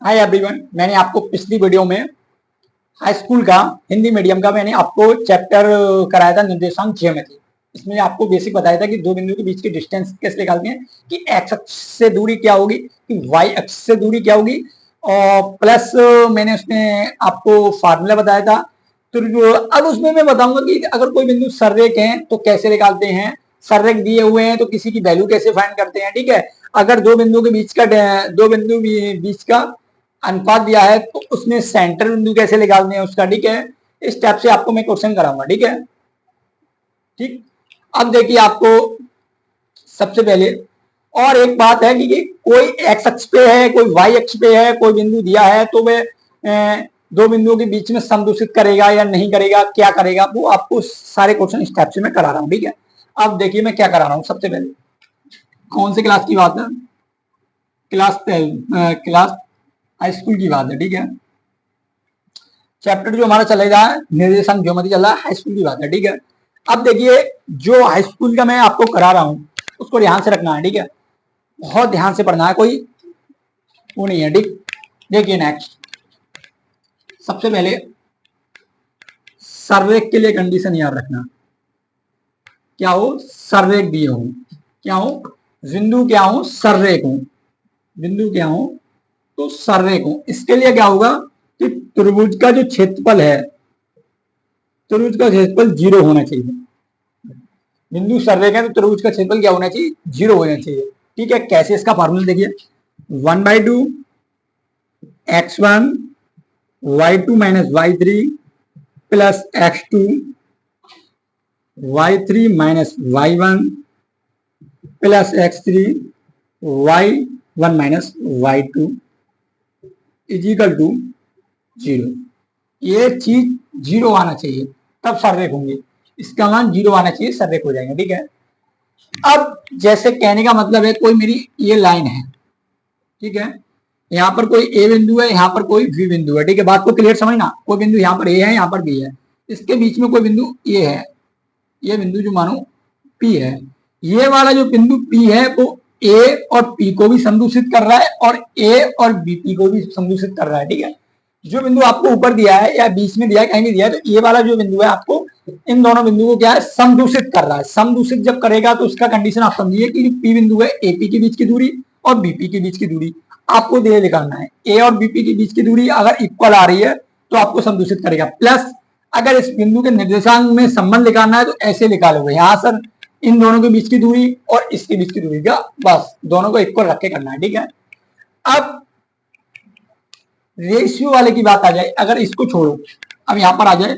Hi everyone, मैंने आपको पिछली वीडियो में हाई स्कूल का हिंदी मीडियम का मैंने आपको चैप्टर कराया था निर्देशांक ज्योमेट्री। इसमें आपको बेसिक बताया था कि दो बिंदु के बीच की डिस्टेंस कैसे निकालते हैं, कि एक्स अक्ष से दूरी क्या होगी, कि वाई अक्ष से दूरी क्या होगी, और प्लस मैंने उसमें आपको फार्मूला बताया था। तो अब उसमें मैं बताऊंगा कि अगर कोई बिंदु सररेख है तो कैसे निकालते हैं, सररेख दिए हुए हैं तो किसी की वैल्यू कैसे फाइंड करते हैं। ठीक है, अगर दो बिंदु के बीच का अनुपात दिया है तो उसमें सेंटर बिंदु कैसे निकालते हैं उसका। ठीक है, इस टाइप से आपको मैं क्वेश्चन कराऊंगा। ठीक है, ठीक। अब देखिए, आपको सबसे पहले और एक बात है कि कोई एक्स अक्ष पे है, कोई वाई अक्ष पे है, कोई बिंदु दिया है तो वह दो बिंदुओं के बीच में समदूषित करेगा या नहीं करेगा, क्या करेगा, वो आपको सारे क्वेश्चन इस टाइप से मैं करा रहा हूँ। ठीक है, अब देखिए मैं क्या करा रहा हूँ। सबसे पहले कौन से क्लास की बात है, क्लास हाई स्कूल की बात है। ठीक है, चैप्टर जो हमारा चलेगा निर्देशांक ज्योमेट्री चल रहा है, हाई स्कूल की बात है। ठीक है, अब देखिए जो हाई स्कूल का मैं आपको करा रहा हूँ उसको ध्यान से रखना है। ठीक है, बहुत ध्यान से पढ़ना है, कोई वो नहीं है। ठीक, देखिए नेक्स्ट, सबसे पहले सररेख के लिए कंडीशन याद रखना। क्या हो, सररेख दिए हो, क्या हो, बिंदु क्या हो, सररेख हो, बिंदु क्या हो तो सररेख हो। इसके लिए क्या होगा कि त्रिभुज का जो क्षेत्रफल है, त्रिभुज का क्षेत्रफल 0 होना चाहिए। बिंदु सररेख है तो त्रिभुज का क्षेत्रफल क्या होना चाहिए, 0 होना चाहिए। ठीक है, कैसे, इसका फार्मूला देखिए, 1/2 x1 y2 minus y3 plus x2 y3 minus y1 plus x3 y1 minus y2 is equal to 0। ये चीज 0 आना चाहिए तब सररेख होंगे, इसका मान 0 आना चाहिए, सररेख हो जाएंगे। ठीक है, अब जैसे कहने का मतलब है कोई मेरी ये लाइन है, ठीक है, यहाँ पर कोई ए बिंदु है, यहाँ पर कोई बी बिंदु है। ठीक है, बात को क्लियर समझना, कोई बिंदु यहाँ पर ए है, यहाँ पर बी है, इसके बीच में कोई बिंदु ए है, ये बिंदु जो मानो पी है, ये वाला जो बिंदु पी है वो ए और पी को भी संदूषित कर रहा है और ए और बी को भी संदूषित कर रहा है। ठीक है, जो बिंदु आपको ऊपर दिया है या बीच में दिया है, कहीं भी दिया है, तो ये वाला जो बिंदु है आपको इन दोनों बिंदुओं को क्या है, समदूषित कर रहा है। समदूषित जब करेगा तो उसका कंडीशन आप समझिए कि पी बिंदु है, एपी के बीच की दूरी और बीपी के बीच की दूरी आपको दे निकालना है। ए और बीपी के बीच की दूरी अगर इक्वल आ रही है तो आपको संदूषित करेगा। प्लस अगर इस बिंदु के निर्देशांक में संबंध निकालना है तो ऐसे निकालोगे, यहाँ सर इन दोनों के बीच की दूरी और इसके बीच की दूरी का बस दोनों को इक्वल रख के करना है। ठीक है, अब रेशियो वाले की बात आ जाए, अगर इसको छोड़ो, अब यहां पर आ जाए,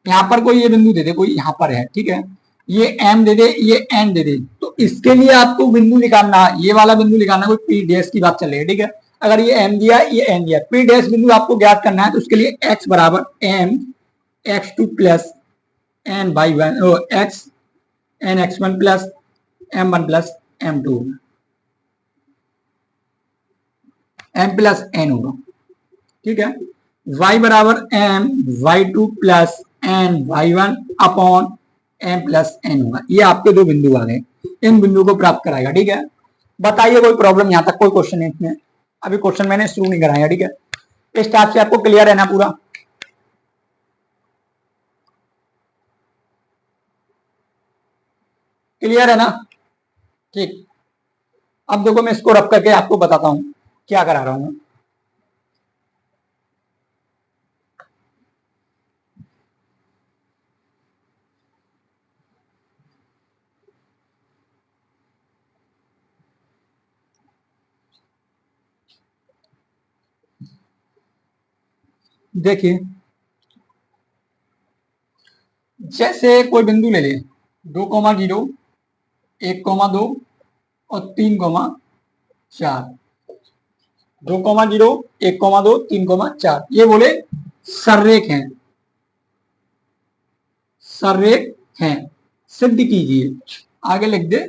यहां पर कोई ये बिंदु दे दे, कोई यहां पर है, ठीक है, ये एम दे दे, ये एन दे दे, तो इसके लिए आपको बिंदु निकालना, ये वाला बिंदु निकालना, कोई पी डैश की बात चल रही है। ठीक है, अगर ये एम दिया, ये एन दिया, पी डैश बिंदु आपको ज्ञात करना है तो उसके लिए एक्स बराबर m x2 plus n by one, x n x1 plus m1 plus m2 m plus n होगा। ठीक है, y बराबर m y2 प्लस n y1 upon m plus n होगा। ये आपके दो बिंदु आ गए, इन बिंदु को प्राप्त कराएगा। ठीक है, बताइए कोई प्रॉब्लम, यहां तक कोई क्वेश्चन है इसमें? अभी क्वेश्चन मैंने शुरू नहीं कराया। ठीक है, इस टाइप से आपको क्लियर है ना पूरा? क्लियर है ना? ठीक, अब देखो मैं इसको रब करके आपको बताता हूं क्या करा रहा हूं। देखिए, जैसे कोई बिंदु ले ले 2,0 1,2 और 3,4, 2,0 1,2 3,4, ये बोले सररेख हैं, सररेख हैं, सिद्ध कीजिए। आगे लिख दे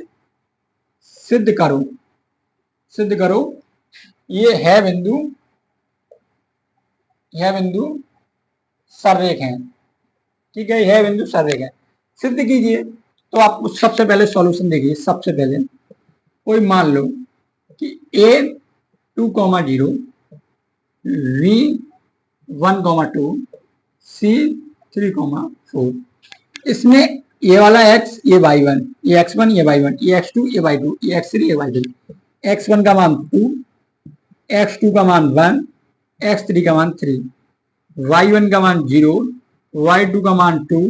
सिद्ध करो, सिद्ध करो, ये है बिंदु, यह बिंदु सररेख हैं। ठीक है, यह बिंदु सररेख है, सिद्ध कीजिए। तो आप सबसे पहले सॉल्यूशन देखिए। सबसे पहले कोई मान लो कि a 2,0 v1,2, c3,4। इसमें ये वाला x, ये y1, ये x1, ये y1, ये x2, ये y2, ये x3, ये y3। x1 का मान 2, x2 का मान 1, x3 का मान 3, y1 का मान 0, y2 का मान 2,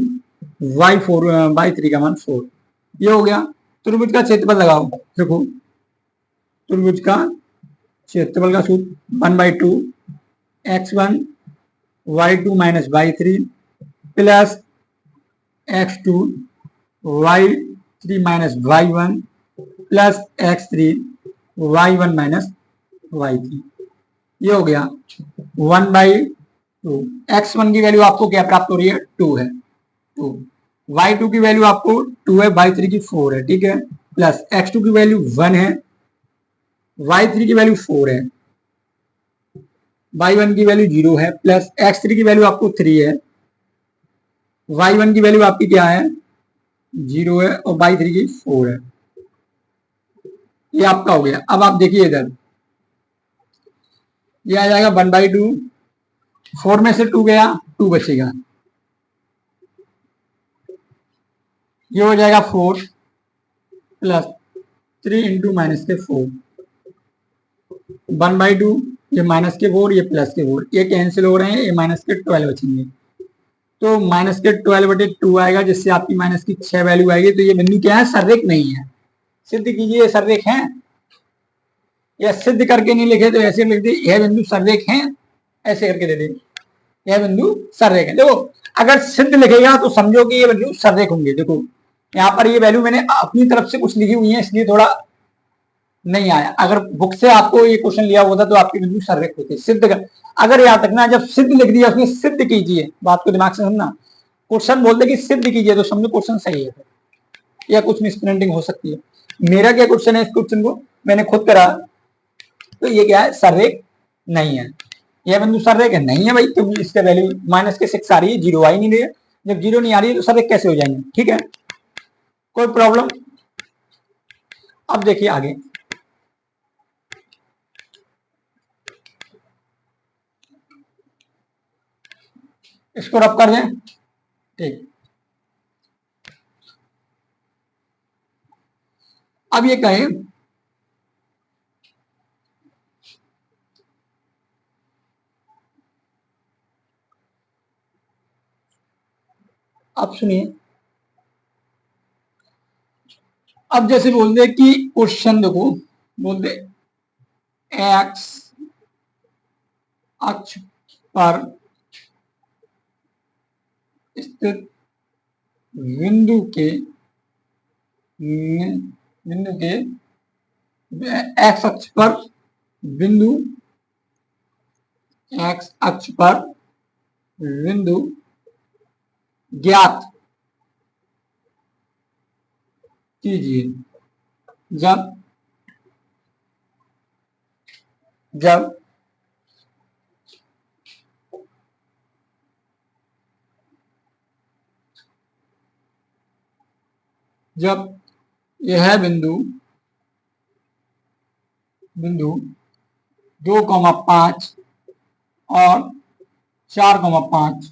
y3 का मान 4। ये हो गया। त्रिभुज का क्षेत्रफल लगाओ। देखो त्रिभुज का क्षेत्रफल का सूत्र 1/2 x1 y2 minus y3 plus x2 y3 minus y1 plus x3 y1 minus y3। ये हो गया 1/2। x1 की वैल्यू आपको क्या प्राप्त हो रही है? 2 है, 2। y2 की वैल्यू आपको 2 है, y3 की 4 है, ठीक है। प्लस x2 की वैल्यू 1 है, y3 की वैल्यू 4 है, y1 की वैल्यू 0 है, प्लस x3 की वैल्यू आपको 3 है, y1 की वैल्यू आपकी क्या है? 0 है, और y3 की 4 है। ये आपका हो गया। अब आप देखिए इधर, ये आ जाएगा 1/2, 4 में से 2 गया, 2 बचेगा, ये हो जाएगा 4 प्लस 3 इंटू माइनस के 4, 1/2, ये माइनस के 4, ये प्लस के 4, ये कैंसिल हो रहे हैं, ये माइनस के 12 बचेंगे। तो माइनस के 12/2 आएगा, जिससे आपकी माइनस की 6 वैल्यू आएगी। तो ये बिंदु क्या है? सर्रेख नहीं है। सिद्ध कीजिए सर्रेख है, या सिद्ध करके नहीं लिखे तो ऐसे लिख दे यह बिंदु सर्रेख है, ऐसे करके दे दे यह बिंदु सर्रेख है। देखो अगर सिद्ध लिखेगा तो समझो कि ये बिंदु सर्रेख होंगे। देखो यहाँ पर ये वैल्यू मैंने अपनी तरफ से कुछ लिखी हुई है, इसलिए थोड़ा नहीं आया। अगर बुक से आपको ये क्वेश्चन लिया होता तो आपके बिंदु सर्रेख होते। सिद्ध कर, अगर याद रखना, जब सिद्ध लिख दिया उसमें सिद्ध कीजिए, बात को दिमाग से समझना। क्वेश्चन बोलते कि सिद्ध कीजिए तो समझो क्वेश्चन सही है, या कुछ मिसप्रिंटिंग हो सकती है। मेरा क्या क्वेश्चन है, इस क्वेश्चन को मैंने खुद करा, तो ये क्या है? सर्रेख नहीं है। यह बिंदु सर्रेख है नहीं है भाई, क्योंकि इसका वैल्यू माइनस के 6 आ रही है, 0 आ ही नहीं रही है। जब 0 नहीं आ रही है तो सर्रेख कैसे हो जाएंगे? ठीक है, कोई प्रॉब्लम? अब देखिए आगे, इसको रब कर दें, ठीक। अब ये कहें अब सुनिए, अब जैसे बोल दे कि क्वेश्चन देखो, बोल दे एक्स अक्ष पर स्थित बिंदु के एक्स अक्ष पर बिंदु एक्स अक्ष पर बिंदु ज्ञात कीजिए जब जब जब यह बिंदु 2,5 और 4,5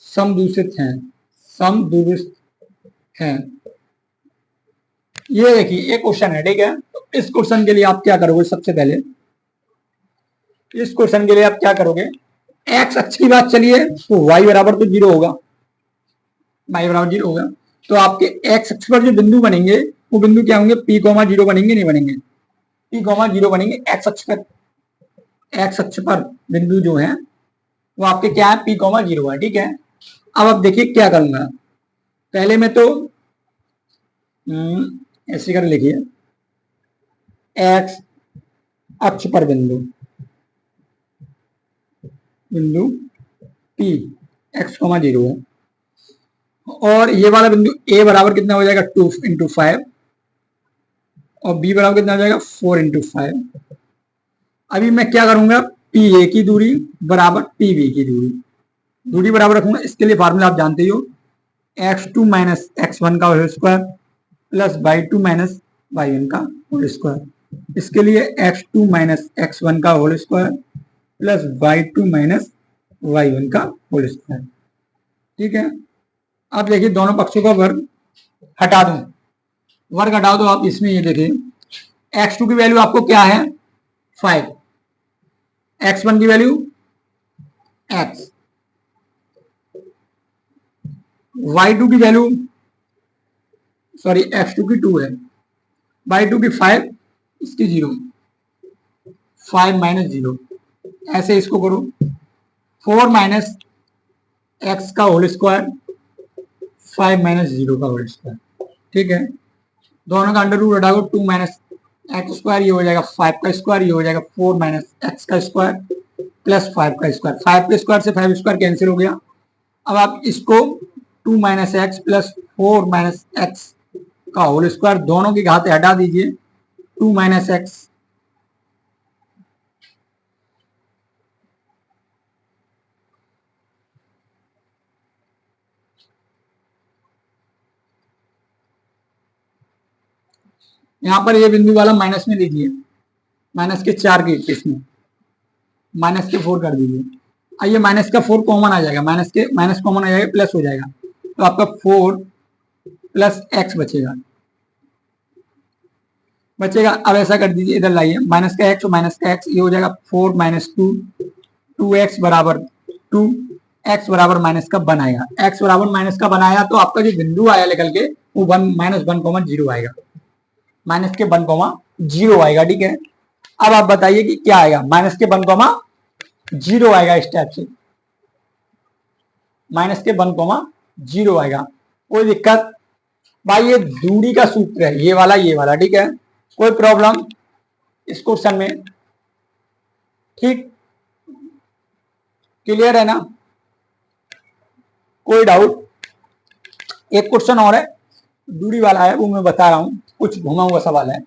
समदूषित हैं। ये देखिए ये क्वेश्चन है, ठीक है। तो इस क्वेश्चन के लिए आप क्या करोगे? सबसे पहले इस क्वेश्चन के लिए आप क्या करोगे? एक्स अक्ष की बात चलिए तो y बराबर तो 0 होगा, y बराबर 0 होगा। तो आपके एक्स अक्ष पर जो बिंदु बनेंगे वो बिंदु क्या होंगे? p,0 बनेंगे, नहीं बनेंगे? p,0 बनेंगे एक्स अक्ष पर। एक्स अक्ष पर बिंदु जो है वो आपके क्या है? p,0 है, ठीक है। अब आप देखिए क्या करूंगा, पहले में तो ऐसे कर लिखिए, एक्स अक्ष पर बिंदु p x,0 है, और ये वाला बिंदु a बराबर कितना हो जाएगा? 2 × 5, और b बराबर कितना हो जाएगा? 4 × 5। अभी मैं क्या करूंगा? pa की दूरी बराबर pb की दूरी बराबर रखूंगा। इसके लिए फार्मूला आप जानते ही हो, x2 माइनस x1 का whole square plus y2 minus y1 का होल स्क्वायर। इसके लिए x2 माइनस x1 का whole square plus y2 minus y1 का होल स्क्वायर। ठीक है, अब देखिए दोनों पक्षों का वर्ग हटा दूं, वर्ग हटा दो आप। इसमें ये देखिए x2 की वैल्यू आपको क्या है 5, x1 की वैल्यू x, y2 की वैल्यू सॉरी x2 की 2 है, y2 की 5, इसकी 0, 5 माइनस 0, ऐसे इसको करो 4 माइनस एक्स का होल स्क्वायर, 5 माइनस 0 का होल स्क्वायर। ठीक है, दोनों का अंडर रूट हटा दो, 2 माइनस एक्स स्क्वायर, ये हो जाएगा 5 का स्क्वायर, ये हो जाएगा 4 माइनस एक्स का स्क्वायर प्लस 5 का स्क्वायर। 5 के स्क्वायर से 5 स्क्वायर कैंसिल हो गया। अब आप इसको 2 minus x plus 4 minus x का होल स्क्वायर दोनों की घातें हटा दीजिए, 2 माइनस एक्स, यहां पर ये बिंदु वाला माइनस में लीजिए, माइनस के 4 के इसमें माइनस के 4 कर दीजिए। आइए माइनस का 4 कॉमन आ जाएगा, माइनस कॉमन आ जाएगा, प्लस हो जाएगा, तो आपका 4 प्लस एक्स बचेगा। अब ऐसा कर दीजिए, इधर लाइए माइनस का एक्स और माइनस का एक्स, ये हो जाएगा 4 माइनस 2, 2x बराबर 2, x बराबर माइनस का 1 आएगा। x बराबर माइनस का 1 आया तो आपका जो बिंदु आया निकल के वो 1 माइनस 1,0 आएगा, माइनस के 1,0 आएगा। ठीक है, अब आप बताइए कि क्या आएगा, माइनस के 1,0 आएगा, इस टाइप से माइनस के 1,0 आएगा। कोई दिक्कत भाई, ये दूरी का सूत्र है, ये वाला। ठीक है, कोई प्रॉब्लम इस क्वेश्चन में? ठीक, क्लियर है ना? कोई डाउट? एक क्वेश्चन और है, दूरी वाला है, वो मैं बता रहा हूं, कुछ घुमा हुआ सवाल है,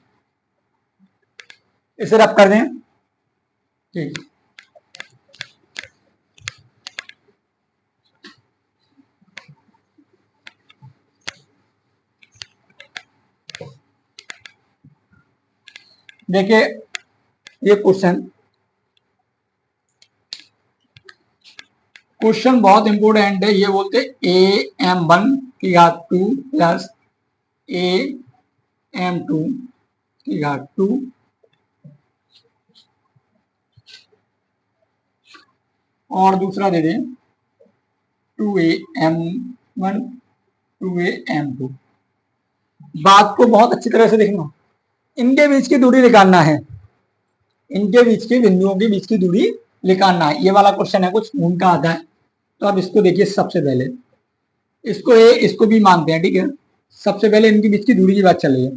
इसे रब कर दें। ठीक, देखिए ये क्वेश्चन बहुत इंपोर्टेंट है। ये बोलते AM1 की घात 2 प्लस AM2 की घात 2 और दूसरा दे दें 2AM1 2AM2। बात को बहुत अच्छी तरह से देखना, इनके बीच की दूरी निकालना है, इनके बीच के बिंदुओं के बीच की दूरी निकालना है। ये वाला क्वेश्चन है, कुछ उनका आता है, तो आप इसको देखिए। सबसे पहले इसको ए इसको बी मानते हैं। ठीक है, सबसे पहले इनके बीच की दूरी की बात चल रही है,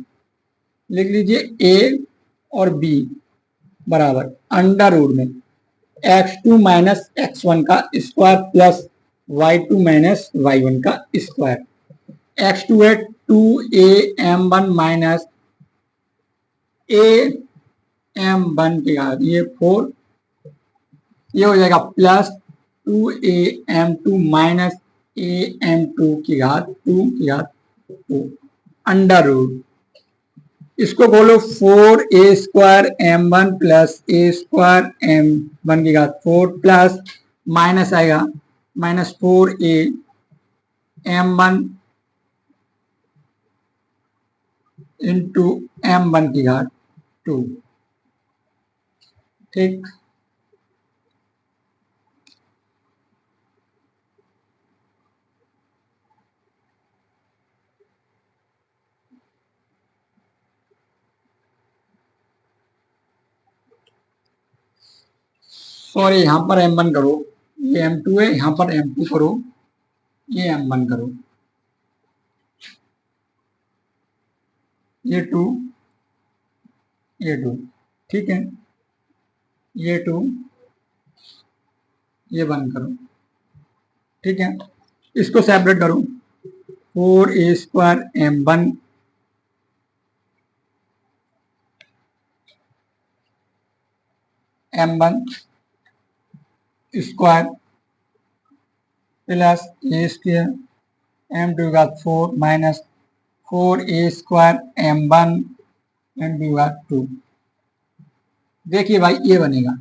लिख लीजिए ए और बी बराबर अंडर रूट में x2 माइनस x1 का square plus y2 minus y1 का स्क्वायर। x2 है 2AM1 माइनस AM1 की घात ये 4, ये हो जाएगा प्लस 2AM2 माइनस AM2 की घात 2 अंडर रूट, इसको बोलो 4a square m1 plus a square m1 की घात 4 प्लस माइनस आएगा minus 4a m1 into m1 की घात 2। ठीक, सॉरी यहां पर m1 करो, ये m2 है, यहां पर m2 करो, ये m1 करो, ये 2 ये 2। ठीक है, ये 2 ये 1 करो। ठीक है, इसको सेपरेट करो, 4a square m1 m1 square plus a square m2 का 4 minus 4a square m1 m2 का 2। देखिए भाई ये बनेगा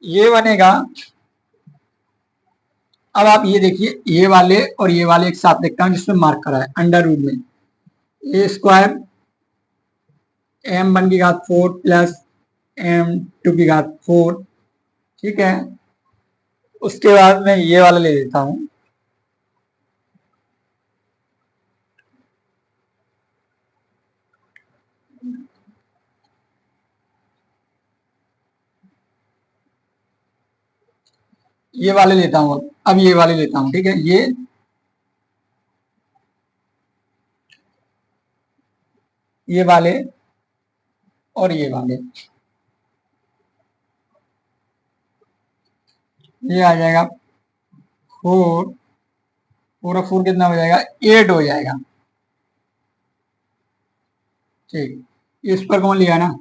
ये बनेगा। अब आप ये देखिए, ये वाले और ये वाले एक साथ लिखता हूं जिसमें मार्क करा है अंडर रूट में ए स्क्वायर m1 की घात 4 प्लस m2 की घात 4। ठीक है, उसके बाद मैं ये वाला ले लेता हूं, ये वाले लेता हूं। अब ये वाले लेता हूं, ठीक है, ये वाले और ये वाले, ये आ जाएगा 4, पूरा 4 कितना हो जाएगा, 8 हो जाएगा। ठीक, इस पर कौन लिया ना,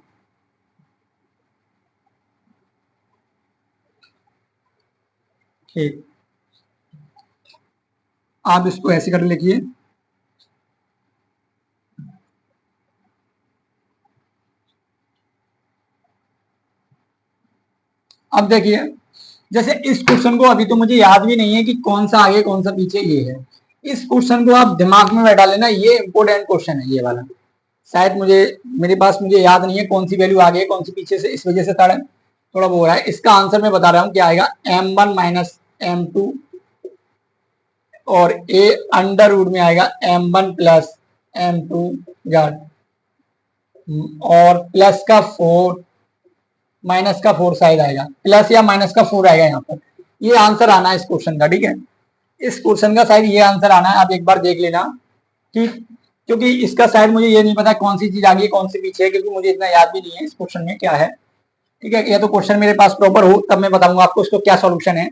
ठीक, आप इसको ऐसे कर लिखिए। अब देखिए, जैसे इस क्वेश्चन को अभी तो मुझे याद भी नहीं है कि कौन सा आगे कौन सा पीछे ये है। इस क्वेश्चन को आप दिमाग में बैठा लेना, ये इंपोर्टेंट क्वेश्चन है ये वाला। शायद मेरे पास मुझे याद नहीं है कौन सी वैल्यू आगे है कौन सी पीछे से, इस वजह से थोड़ा वो हो रहा है। इसका आंसर मैं बता रहा हूँ क्या आएगा, m1 माइनस m2 और a अंडर रूट में आएगा m1 प्लस m2 और प्लस का 4 माइनस का 4 शायद आएगा, प्लस या माइनस का 4 आएगा यहाँ पर। ये आंसर आना है इस क्वेश्चन का, ठीक है, इस क्वेश्चन का शायद ये आंसर आना है। आप एक बार देख लेना, ठीक, क्योंकि इसका शायद मुझे ये नहीं पता कौन सी चीज आगे कौन सी पीछे है, क्योंकि मुझे इतना याद भी नहीं है इस क्वेश्चन में क्या है। ठीक है, या तो क्वेश्चन मेरे पास प्रॉपर हो तब मैं बताऊंगा आपको इसको क्या सॉल्यूशन है।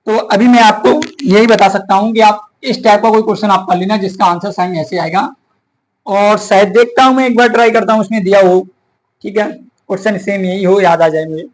तो अभी मैं आपको यही बता सकता हूँ कि आप इस टाइप का कोई क्वेश्चन आप कर लेना जिसका आंसर साइन ऐसे आएगा, और शायद देखता हूँ मैं एक बार ट्राई करता हूँ उसमें दिया हो, ठीक है, क्वेश्चन सेम यही हो, याद आ जाए मुझे।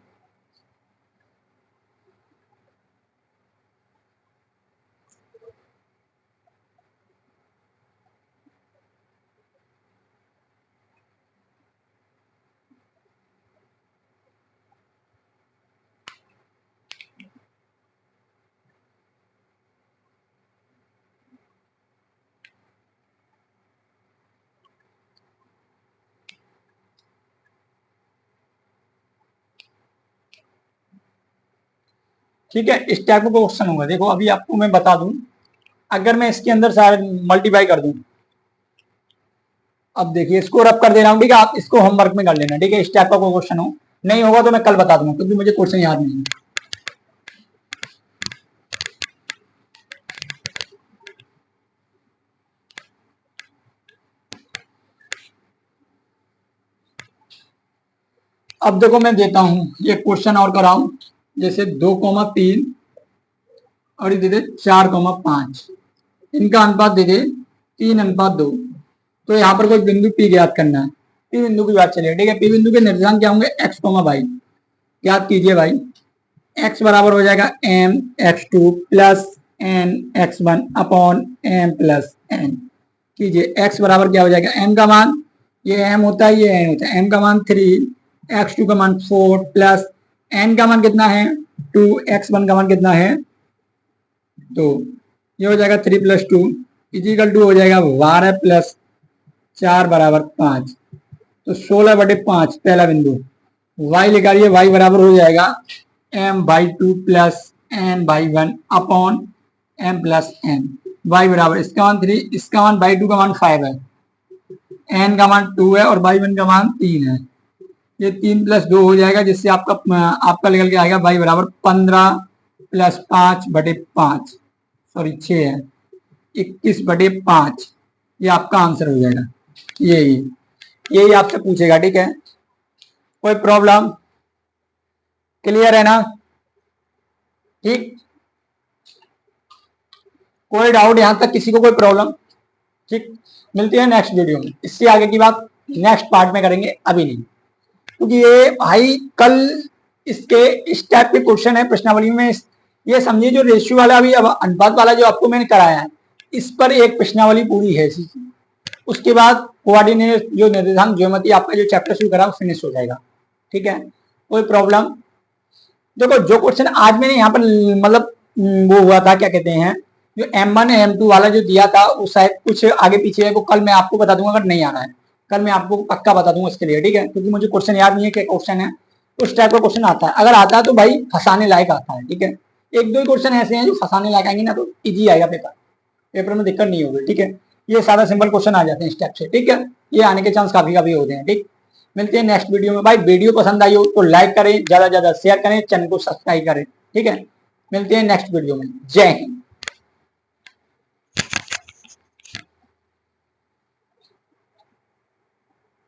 ठीक है, इस टाइप का क्वेश्चन होगा। देखो अभी आपको मैं बता दूं, अगर मैं इसके अंदर सारे मल्टीप्लाई कर दूं, अब देखिए इसको रब कर दे रहा हूं, ठीक है, आप इसको होमवर्क में कर लेना, ठीक है, इस टाइप का कोई क्वेश्चन हो, नहीं होगा तो मैं कल बता दूंगा क्योंकि मुझे क्वेश्चन याद नहीं है। अब देखो मैं देता हूं ये क्वेश्चन और कराऊं, जैसे 2,3 और ये दे दे 4,5, इनका अनुपात दे दे 3:2। तो यहाँ पर कोई बिंदु पी ज्ञात करना है, पी बिंदु की बात चलिए, ठीक है, पी बिंदु के निर्देशांक क्या होंगे, एक्स कॉमा वाई, ज्ञात कीजिए भाई। एक्स बराबर हो जाएगा m x two plus n x one upon m plus n. कीजिए एक्स बराबर क्या हो जाएगा, एम का मान, ये एम होता है ये एन होता है, एम का मान 3, एक्स टू का मान 4 प्लस एन का मान कितना है 2, एक्स वन का मान कितना है 2। ये हो जाएगा 3 + 2 इजिकल टू हो जाएगा 12 + 4 बराबर 5। तो 16/5 पहला बिंदु। y निकालिए, y बराबर हो जाएगा m/2 plus n/1 upon m plus n। y बराबर इसका मान 3, इसका मान by2 का मान 5 है, n का मान 2 है और by1 का मान 3 है। ये 3 + 2 हो जाएगा, जिससे आपका निकल के आएगा y बराबर 15 + 5/5, सॉरी 6 है, 21/5। ये आपका आंसर हो जाएगा। यही आपसे पूछेगा, ठीक है, कोई प्रॉब्लम, क्लियर है ना, ठीक, कोई डाउट यहां तक किसी को, कोई प्रॉब्लम, ठीक। मिलती है नेक्स्ट वीडियो में, इससे आगे की बात नेक्स्ट पार्ट में करेंगे, अभी नहीं, क्योंकि ये भाई कल इसके इस टाइप के क्वेश्चन है प्रश्नावली में। ये समझिए जो रेशियो वाला अभी अब अनुपात वाला जो आपको मैंने कराया है, इस पर एक प्रश्नावली पूरी है, उसके बाद कोऑर्डिनेट जो निर्देशांक ज्योमेट्री आपका जो चैप्टर शुरू करा फिनिश हो जाएगा, ठीक है, कोई प्रॉब्लम। देखो जो क्वेश्चन आज मैंने यहाँ पर मतलब वो हुआ था, क्या कहते हैं, जो M1 M2 वाला जो दिया था वो शायद कुछ आगे पीछे है, वो कल मैं आपको बता दूंगा अगर नहीं आ रहा है, कल मैं आपको पक्का बता दूंगा इसके लिए, ठीक है, क्योंकि मुझे क्वेश्चन याद नहीं है क्या क्वेश्चन है, उस टाइप का क्वेश्चन आता है, अगर आता है तो भाई फंसाने लायक आता है, ठीक है। एक दो क्वेश्चन ऐसे हैं जो फंसाने लायक आएंगे ना तो इजी आएगा पेपर, पेपर में दिक्कत नहीं होगी, ठीक है। ये सादा सिंपल क्वेश्चन आ जाते हैं इस टाइप से, ठीक है, ये आने के चांस काफी काफी होते हैं, ठीक। मिलते हैं नेक्स्ट वीडियो में। भाई वीडियो पसंद आई हो तो लाइक करें, ज्यादा से ज्यादा शेयर करें, चैनल को सब्सक्राइब करें, ठीक है। मिलते हैं नेक्स्ट वीडियो में। जय हिंद।